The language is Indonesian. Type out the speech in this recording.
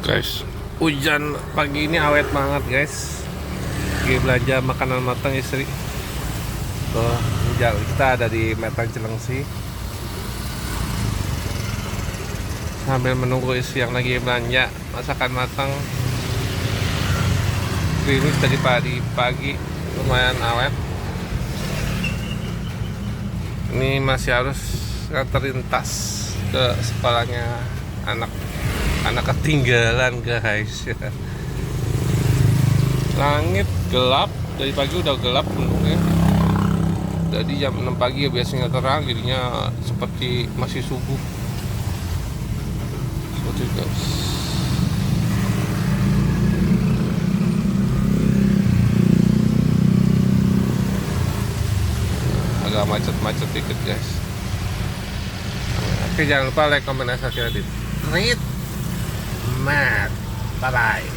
Guys, hujan pagi ini awet banget guys. Lagi belanja makanan matang istri. Tuh, kita ada di Metang Cilengsi. Sambil menunggu istri yang lagi belanja masakan matang. Ini tadi pagi lumayan awet. Ini masih harus nganterin tas ke sekolahnya anak ketinggalan guys. Langit gelap, dari pagi udah gelap bentuknya. Jadi jam 6 pagi ya biasanya terang, jadinya seperti masih subuh. Seperti guys. Agak macet-macet dikit guys. Oke, jangan lupa like, komen, dan subscribe. Bye bye.